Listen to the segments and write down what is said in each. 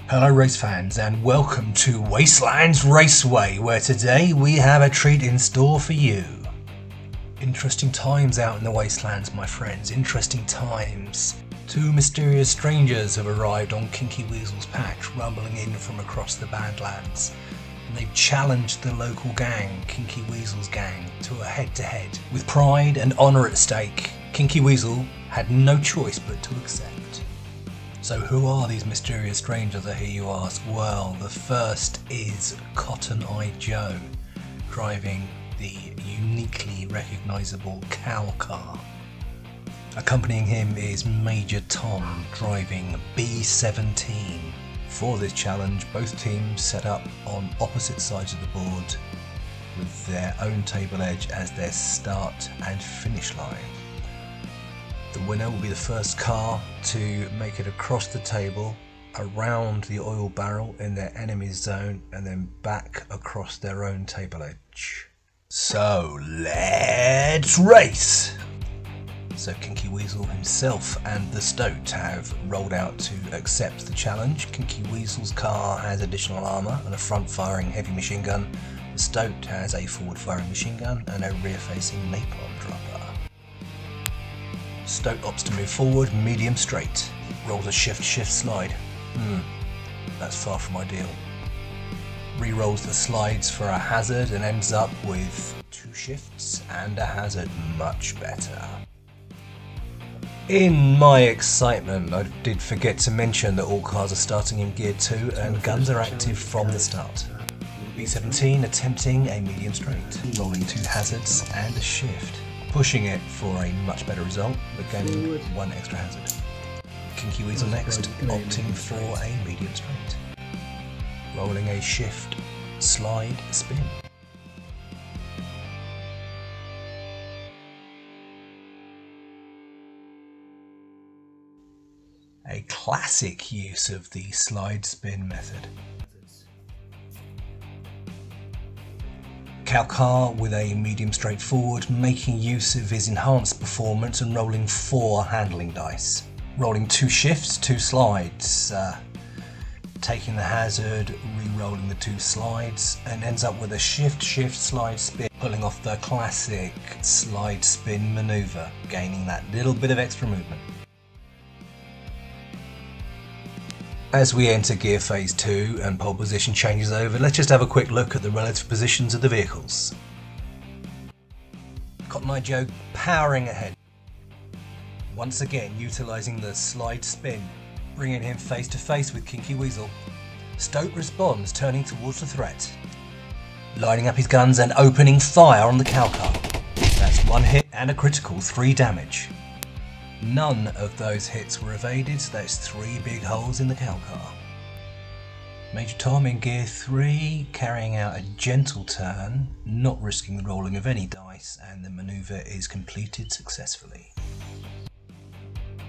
Hello race fans and welcome to Wastelands Raceway, where today we have a treat in store for you. Interesting times out in the Wastelands, my friends, interesting times. Two mysterious strangers have arrived on Kinky Weasel's patch, rumbling in from across the Badlands. And they've challenged the local gang, Kinky Weasel's gang, to a head-to-head. With pride and honour at stake, Kinky Weasel had no choice but to accept. So who are these mysterious strangers, I hear you ask? Well, the first is Cotton Eye Joe, driving the uniquely recognisable cow car. Accompanying him is Major Tom, driving B17. For this challenge, both teams set up on opposite sides of the board with their own table edge as their start and finish line. The winner will be the first car to make it across the table, around the oil barrel in their enemy's zone, and then back across their own table edge. So let's race! So Kinky Weasel himself and the Stoat have rolled out to accept the challenge. Kinky Weasel's car has additional armour and a front-firing heavy machine gun. The Stoat has a forward-firing machine gun and a rear-facing napalm dropper. Stoat opts to move forward, medium straight. Rolls a shift slide. That's far from ideal. Re-rolls the slides for a hazard and ends up with 2 shifts and a hazard. Much better. In my excitement, I did forget to mention that all cars are starting in Gear 2 and guns are active from the start. B17 attempting a medium straight, rolling 2 hazards and a shift. Pushing it for a much better result, but gaining 1 extra hazard. Kinky Weasel next, opting for a medium straight. Rolling a shift, slide, spin. A classic use of the slide spin method. Cow car with a medium straight forward, making use of his enhanced performance and rolling 4 handling dice. Rolling 2 shifts, 2 slides, taking the hazard, re-rolling the 2 slides, and ends up with a shift, slide, spin, pulling off the classic slide spin maneuver, gaining that little bit of extra movement. As we enter Gear Phase 2 and pole position changes over, let's just have a quick look at the relative positions of the vehicles. Cotton Eye Joe powering ahead. Once again utilising the slide spin, bringing him face to face with Kinky Weasel. Stoat responds, turning towards the threat. Lining up his guns and opening fire on the cow car. That's 1 hit and a critical, 3 damage. None of those hits were evaded, so that's 3 big holes in the cow car. Major Tom in Gear 3, carrying out a gentle turn, not risking the rolling of any dice, and the manoeuvre is completed successfully.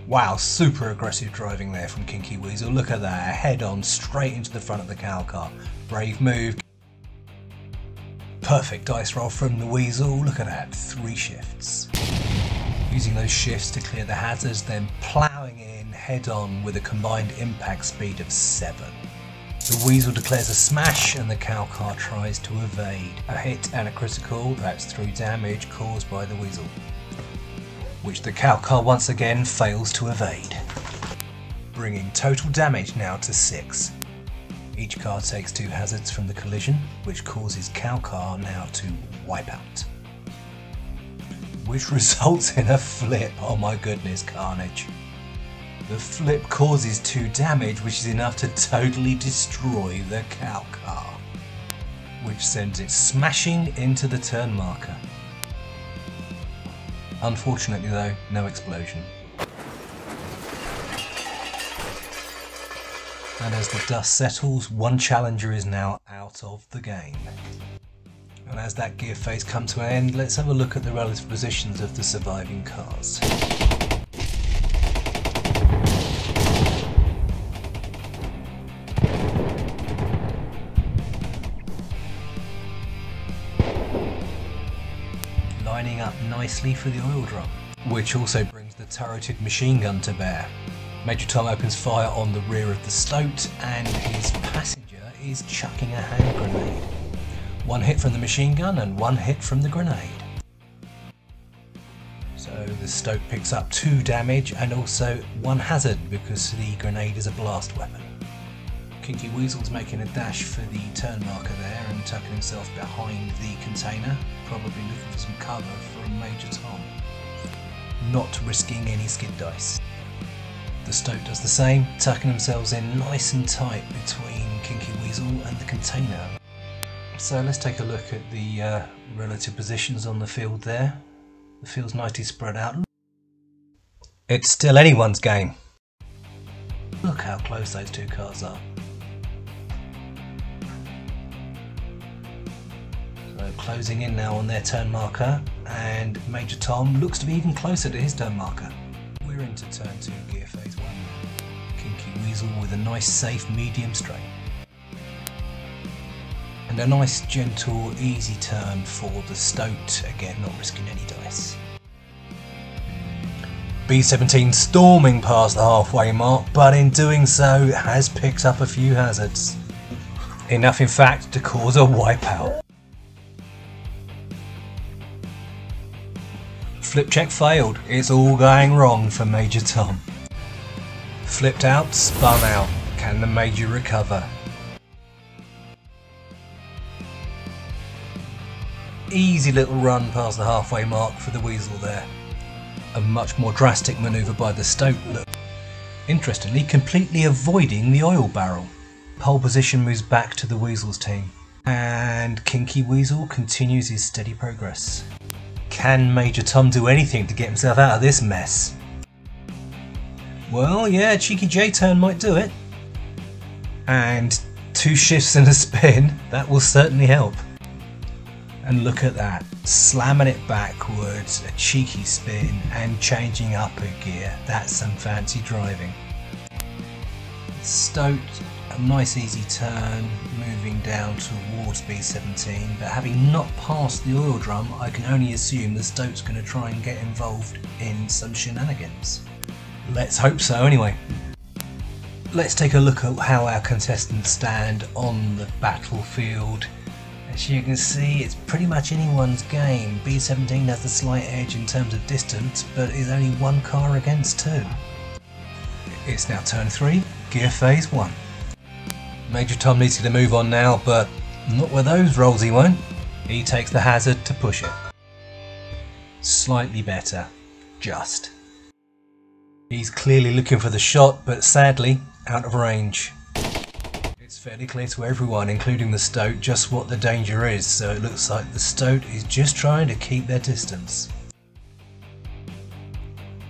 Wow, super aggressive driving there from Kinky Weasel. Look at that, head on straight into the front of the cow car. Brave move. Perfect dice roll from the Weasel. Look at that, 3 shifts. Using those shifts to clear the hazards, then ploughing in head on with a combined impact speed of 7. The Weasel declares a smash and the cow car tries to evade. A hit and a critical, that's 3 damage caused by the Weasel, which the cow car once again fails to evade, bringing total damage now to 6. Each car takes 2 hazards from the collision, which causes cow car now to wipe out, which results in a flip. Oh my goodness, carnage. The flip causes 2 damage, which is enough to totally destroy the cow car, which sends it smashing into the turn marker. Unfortunately though, no explosion. And as the dust settles, 1 challenger is now out of the game. And as that gear phase comes to an end, let's have a look at the relative positions of the surviving cars. Lining up nicely for the oil drum, which also brings the turreted machine gun to bear. Major Tom opens fire on the rear of the Stoat and his passenger is chucking a hand grenade. One hit from the machine gun and one hit from the grenade. So the Stoat picks up 2 damage and also 1 hazard because the grenade is a blast weapon. Kinky Weasel's making a dash for the turn marker there and tucking himself behind the container, probably looking for some cover from Major Tom. Not risking any skid dice. The Stoat does the same, tucking themselves in nice and tight between Kinky Weasel and the container. So let's take a look at the relative positions on the field there. The field's nicely spread out. It's still anyone's game. Look how close those 2 cars are. So closing in now on their turn marker, and Major Tom looks to be even closer to his turn marker. We're into turn 2 gear phase 1 now. Kinky Weasel with a nice safe medium straight. And a nice gentle easy turn for the Stoat, again not risking any dice. B-17 storming past the halfway mark, but in doing so has picked up a few hazards. Enough in fact to cause a wipeout. Flip check failed, it's all going wrong for Major Tom. Flipped out, spun out, can the Major recover? Easy little run past the halfway mark for the Weasel there. A much more drastic manoeuvre by the Stoat look. Interestingly, completely avoiding the oil barrel. Pole position moves back to the Weasel's team. And Kinky Weasel continues his steady progress. Can Major Tom do anything to get himself out of this mess? Well, yeah, Cheeky J-turn might do it. And 2 shifts and a spin, that will certainly help. And look at that, slamming it backwards, a cheeky spin and changing up a gear. That's some fancy driving. Stoat, a nice easy turn, moving down towards B-17, but having not passed the oil drum, I can only assume the Stoat's going to try and get involved in some shenanigans. Let's hope so anyway. Let's take a look at how our contestants stand on the battlefield. As you can see, it's pretty much anyone's game. B-17 has the slight edge in terms of distance, but is only 1 car against 2. It's now turn 3, gear phase 1. Major Tom needs to move on now, but not with those rolls he won't. He takes the hazard to push it. Slightly better, just. He's clearly looking for the shot, but sadly, out of range. It's fairly clear to everyone, including the Stoat, just what the danger is, so it looks like the Stoat is just trying to keep their distance.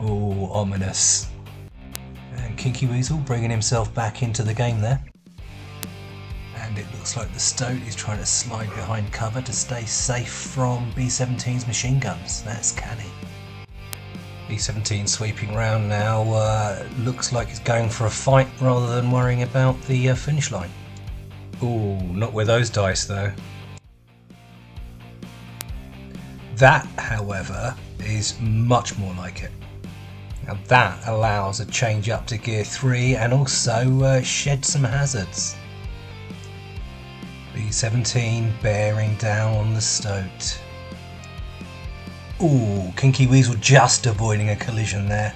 Oh, ominous. And Kinky Weasel bringing himself back into the game there. And it looks like the Stoat is trying to slide behind cover to stay safe from B-17's machine guns. That's canny. B-17 sweeping round now, looks like he's going for a fight rather than worrying about the finish line. Ooh, not with those dice though. That, however, is much more like it. Now that allows a change up to gear 3 and also shed some hazards. B-17 bearing down on the Stoat. Ooh, Kinky Weasel just avoiding a collision there.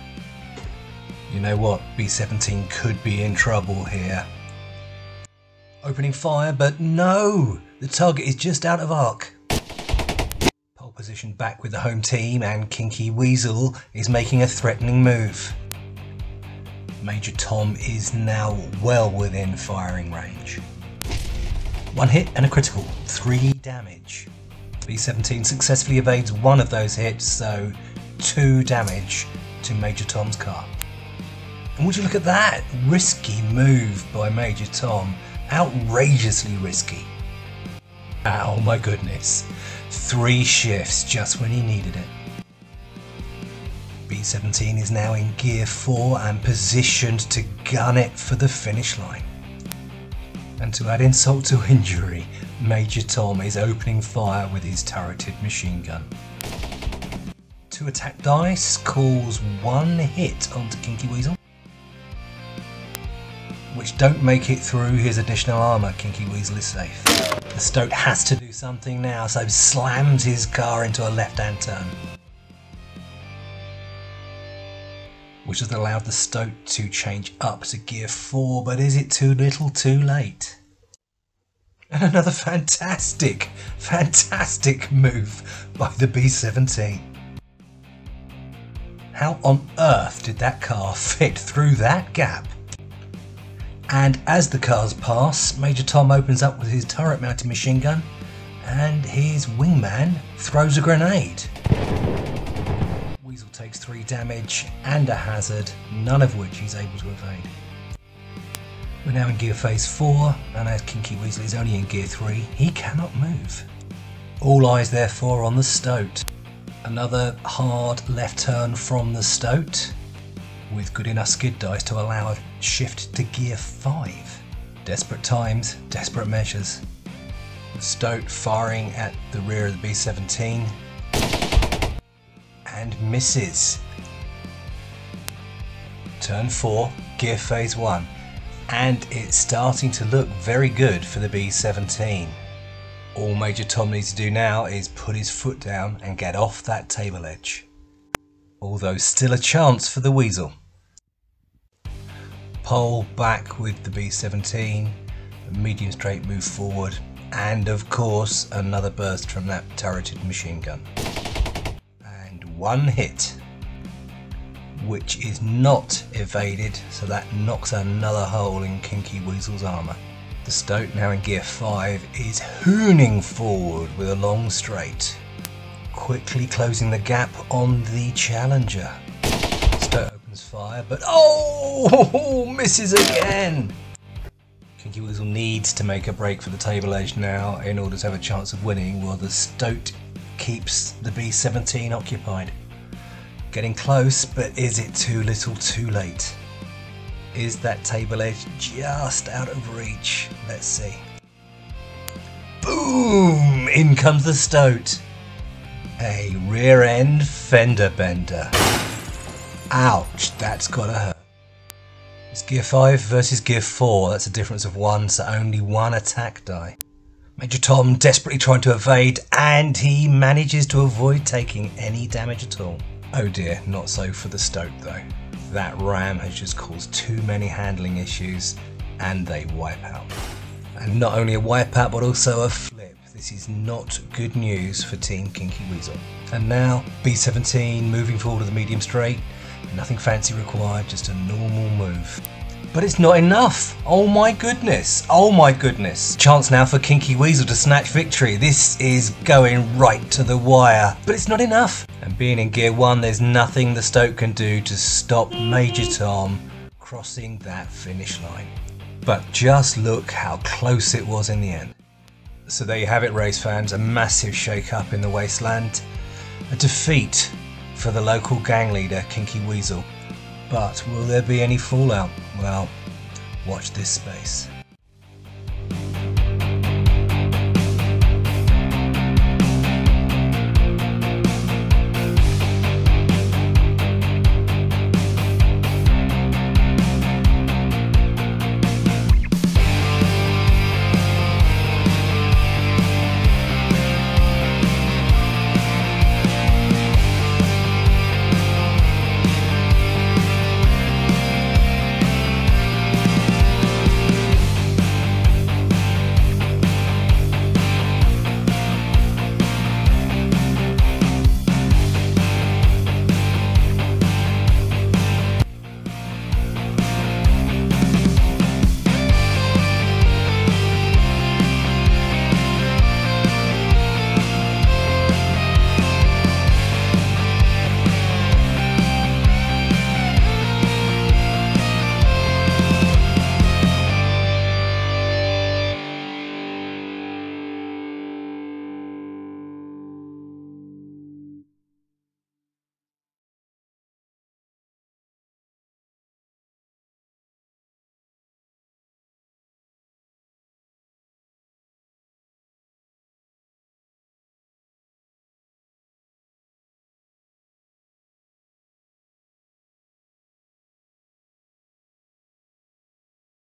You know what, B-17 could be in trouble here. Opening fire, but no! The target is just out of arc. Pole position back with the home team, and Kinky Weasel is making a threatening move. Major Tom is now well within firing range. 1 hit and a critical, 3 damage. B-17 successfully evades 1 of those hits, so 2 damage to Major Tom's car. And would you look at that? Risky move by Major Tom. Outrageously risky. Oh my goodness. 3 shifts just when he needed it. B-17 is now in gear 4 and positioned to gun it for the finish line. And to add insult to injury, Major Tom is opening fire with his turreted machine gun. 2 attack dice cause 1 hit onto Kinky Weasel. which don't make it through his additional armour. Kinky Weasel is safe. The Stoat has to do something now, so slams his car into a left-hand turn, which has allowed the Stoat to change up to gear 4, but is it too little too late? And another fantastic move by the B-17. How on earth did that car fit through that gap? And as the cars pass, Major Tom opens up with his turret mounted machine gun and his wingman throws a grenade. Weasel takes 3 damage and a hazard, none of which he's able to evade. We're now in gear phase 4, and as Kinky Weasel is only in gear 3, he cannot move. All eyes therefore on the Stoat. Another hard left turn from the Stoat, with good enough skid dice to allow a shift to gear 5. Desperate times, desperate measures. The Stoat firing at the rear of the B-17 and misses. Turn 4, gear phase 1. And it's starting to look very good for the B-17. All Major Tom needs to do now is put his foot down and get off that table edge. Although still a chance for the Weasel. Pole back with the B-17, a medium straight move forward, and of course another burst from that turreted machine gun. And one hit, which is not evaded, so that knocks another hole in Kinky Weasel's armour. The Stoat, now in gear 5, is hooning forward with a long straight, quickly closing the gap on the Challenger. Stoat opens fire, but misses again! Kinky Weasel needs to make a break for the table edge now in order to have a chance of winning, while the Stoat keeps the B-17 occupied. Getting close, but is it too little too late? Is that table edge just out of reach? Let's see. Boom! In comes the Stoat. A rear end fender bender. Ouch, that's gotta hurt. It's gear 5 versus gear 4. That's a difference of 1, so only 1 attack die. Major Tom desperately trying to evade, and he manages to avoid taking any damage at all. Oh dear, not so for the Stoat though. That ram has just caused too many handling issues, and they wipe out. And not only a wipeout, but also a flip. This is not good news for Team Kinky Weasel. And now, B-17 moving forward to the medium straight. Nothing fancy required, just a normal move. But it's not enough. Oh my goodness. Oh my goodness. Chance now for Kinky Weasel to snatch victory. This is going right to the wire. But it's not enough. And being in gear 1, there's nothing the Stoat can do to stop Major Tom crossing that finish line. But just look how close it was in the end. So there you have it, race fans. A massive shake-up in the wasteland. A defeat for the local gang leader, Kinky Weasel. But will there be any fallout? Well, watch this space.